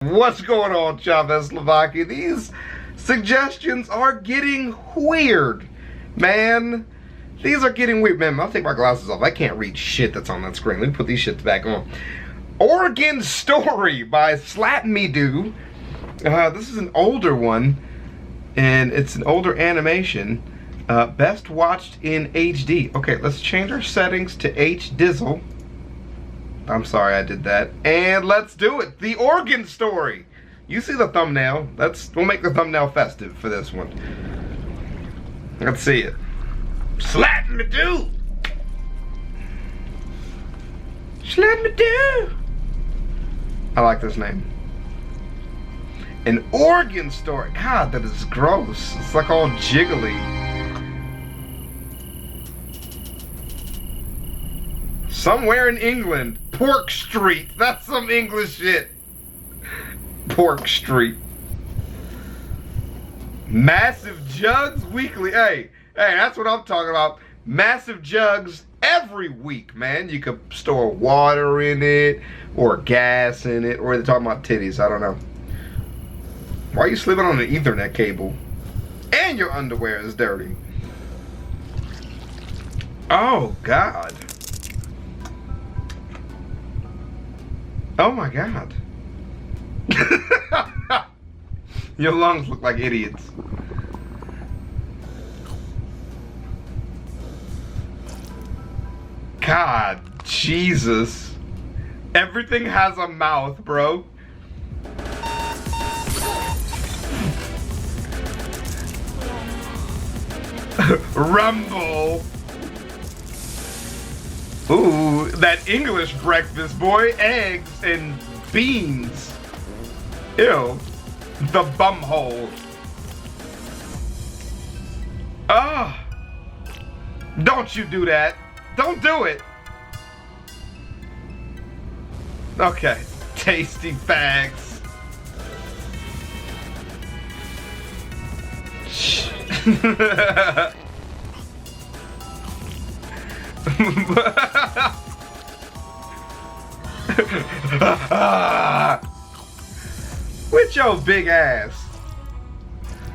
What's going on, ChavezzSlovakia? These suggestions are getting weird, man. These are getting weird, man. I'll take my glasses off. I can't read shit that's on that screen. Let me put these shits back on. Oregon Story by Slap Me Do. This is an older one, and it's an older animation. Best watched in HD. Okay, let's change our settings to HDizzle. I'm sorry I did that. And let's do it. The Oregon Story. You see the thumbnail. We'll make the thumbnail festive for this one. Let's see it. Slap me do. Slap me do. I like this name. An Oregon Story. God, that is gross. It's like all jiggly. Somewhere in England. Pork Street. That's some English shit. Pork Street. Massive jugs weekly. Hey, that's what I'm talking about. Massive jugs every week, man. You could store water in it, or gas in it, or they're talking about titties. I don't know. Why are you sleeping on an Ethernet cable? And your underwear is dirty. Oh, God. Oh my God. Your lungs look like idiots. God, Jesus. Everything has a mouth, bro. Rumble. Ooh, that English breakfast, boy. Eggs and beans. Ew. The bumhole. Ah. Don't you do that. Don't do it. Okay. Tasty fags. With your big ass.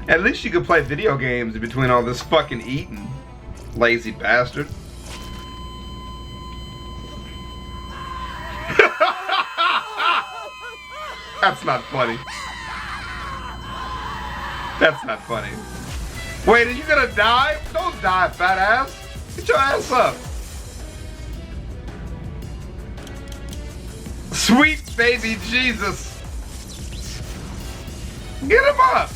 At least you could play video games in between all this fucking eating. Lazy bastard. That's not funny. That's not funny. Wait, are you gonna die? Don't die, fat ass. Get your ass up. Sweet baby Jesus. Get him up.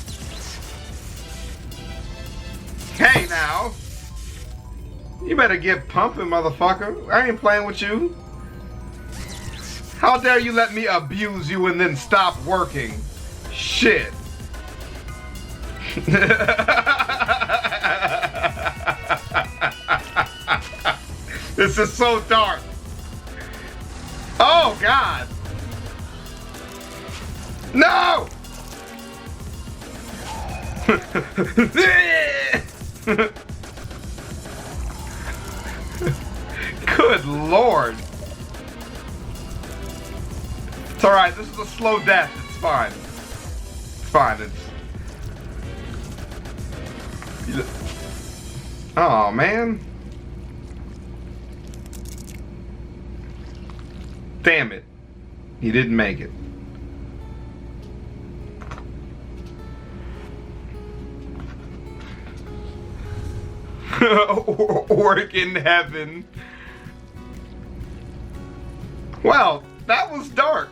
Hey now. You better get pumping, motherfucker. I ain't playing with you. How dare you let me abuse you and then stop working? Shit. This is so dark. Oh, God. No! Good Lord. It's alright, this is a slow death. It's fine. It's fine. Oh, man. Damn it. He didn't make it. Oregon heaven. Well, that was dark.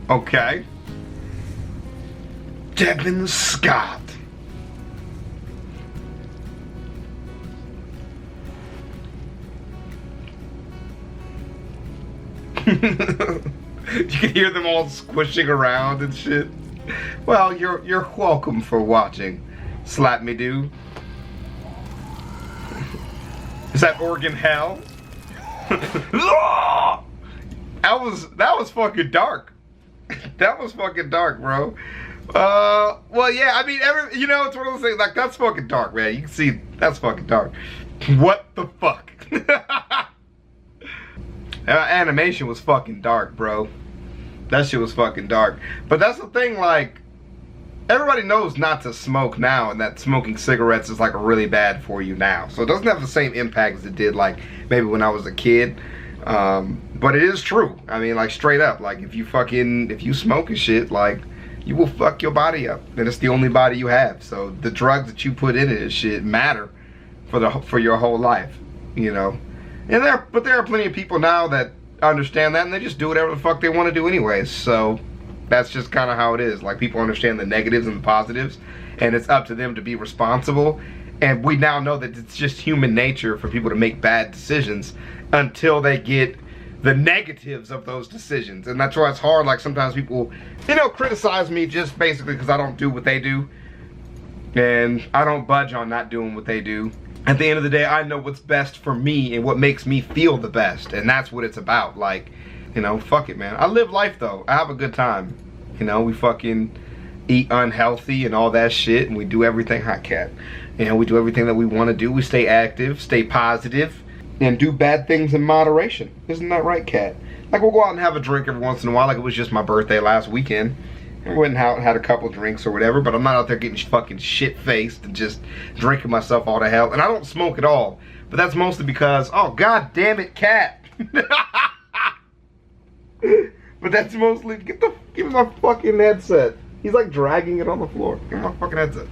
Okay. Devin Scott. You can hear them all squishing around and shit. Well, you're welcome for watching. Slap me do. Is that Oregon hell? That was fucking dark. That was fucking dark, bro. Well, yeah, I mean, it's one of those things, like, that's fucking dark, man. You can see, that's fucking dark. What the fuck? Animation was fucking dark, bro. That shit was fucking dark. But that's the thing, like, everybody knows not to smoke now, and that smoking cigarettes is like really bad for you now. So it doesn't have the same impact as it did like maybe when I was a kid. But it is true. I mean, like, straight up, like, if you smoke and shit, like, you will fuck your body up, and it's the only body you have. So the drugs that you put in it and shit matter for your whole life, you know. And there are plenty of people now that understand that, and they just do whatever the fuck they want to do anyways. So that's just kind of how it is. Like, people understand the negatives and the positives, and it's up to them to be responsible. And we now know that it's just human nature for people to make bad decisions until they get the negatives of those decisions. And that's why it's hard. Like, sometimes people, you know, criticize me just basically because I don't do what they do, and I don't budge on not doing what they do. At the end of the day, I know what's best for me and what makes me feel the best, and that's what it's about. Like, you know, fuck it, man. I live life, though. I have a good time. You know, we fucking eat unhealthy and all that shit, and we do everything, hot cat. You know, we do everything that we want to do. We stay active, stay positive, and do bad things in moderation. Isn't that right, cat? Like, we'll go out and have a drink every once in a while. Like, it was just my birthday last weekend. I went out and had a couple drinks or whatever, but I'm not out there getting fucking shit-faced and just drinking myself all to hell. And I don't smoke at all, but that's mostly because, oh, god damn it, cat. But that's mostly, give me my fucking headset. He's like dragging it on the floor. Give me my fucking headset.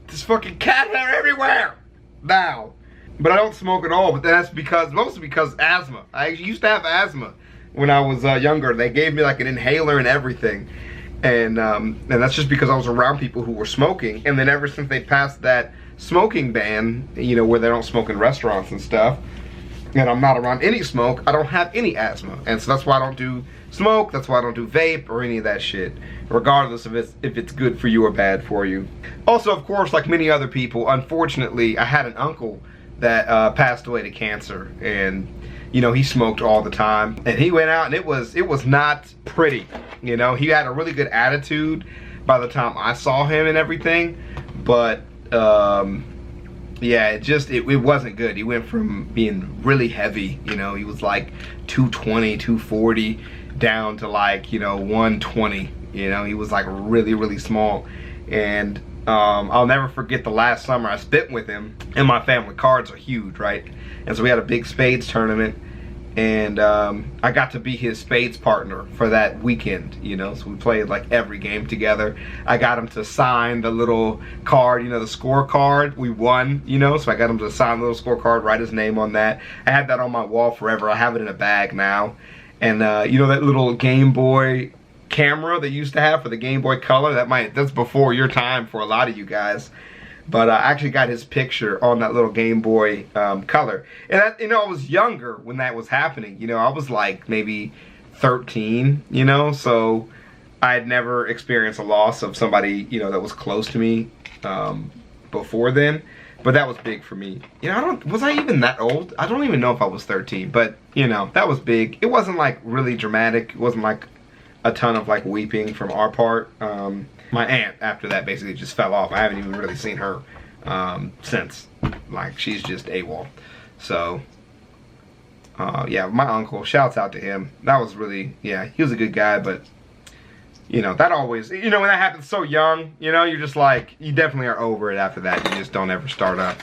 This fucking cat hair everywhere now. But I don't smoke at all, but that's mostly because asthma. I used to have asthma when I was younger. They gave me like an inhaler and everything, and that's just because I was around people who were smoking. And then ever since they passed that smoking ban, you know, where they don't smoke in restaurants and stuff, and I'm not around any smoke, I don't have any asthma. And so that's why I don't do smoke, that's why I don't do vape or any of that shit, regardless of if it's good for you or bad for you. Also, of course, like many other people, unfortunately, I had an uncle that passed away to cancer, and you know, he smoked all the time, and he went out, and it was not pretty. You know, he had a really good attitude by the time I saw him and everything, but yeah, it wasn't good. He went from being really heavy, you know, he was like 220, 240, down to like, you know, 120. You know, he was like really, really small. And I'll never forget the last summer I spent with him, and my family cards are huge, right? And so we had a big spades tournament, and I got to be his spades partner for that weekend, you know, so we played like every game together. I got him to sign the little card, you know, the scorecard. We won, you know, so I got him to sign the little scorecard, write his name on that. I had that on my wall forever. I have it in a bag now. And you know that little Game Boy camera they used to have for the Game Boy Color? That's before your time for a lot of you guys. But I actually got his picture on that little Game Boy Color. And that, you know, I was younger when that was happening. You know, I was like maybe 13, you know, so I had never experienced a loss of somebody, you know, that was close to me before then. But that was big for me. You know, was I even that old? I don't even know if I was 13, but you know, that was big. It wasn't like really dramatic. It wasn't like a ton of like weeping from our part. My aunt after that basically just fell off. I haven't even really seen her since. Like, she's just AWOL. So yeah, my uncle, shouts out to him. That was really, yeah, he was a good guy, but you know, that always, you know, when that happens so young, you know, you're just like, you definitely are over it after that. You just don't ever start up.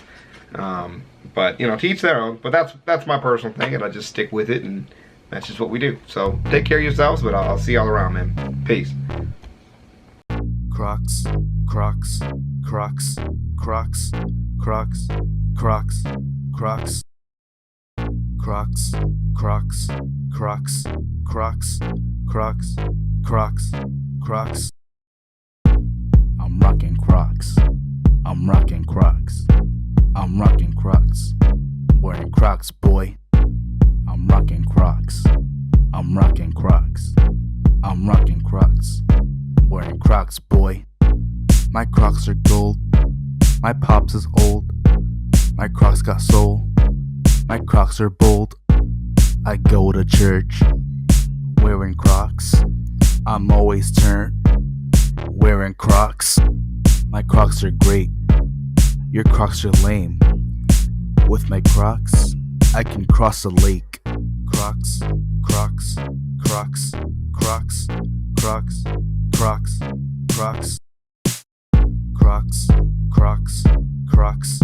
But, you know, to each their own. But that's my personal thing, and I just stick with it, and that's just what we do. So, take care of yourselves, but I'll see y'all around, man. Peace. Crocs, Crocs, Crocs, Crocs, Crocs, Crocs, Crocs, Crocs, Crocs, Crocs, Crocs, Crocs, Crocs, Crocs. I'm rocking Crocs. I'm rocking Crocs. I'm rocking Crocs. Wearing Crocs, boy. I'm rocking Crocs. I'm rocking Crocs. I'm rocking Crocs. Wearing Crocs, boy. My Crocs are gold. My pops is old. My Crocs got soul. My Crocs are bold. I go to church wearing Crocs. I'm always turned wearing Crocs. My Crocs are great. Your Crocs are lame. With my Crocs, I can cross a lake. Crocs, Crocs, Crocs, Crocs, Crocs, Crocs, Crocs, Crocs, Crocs, Crocs.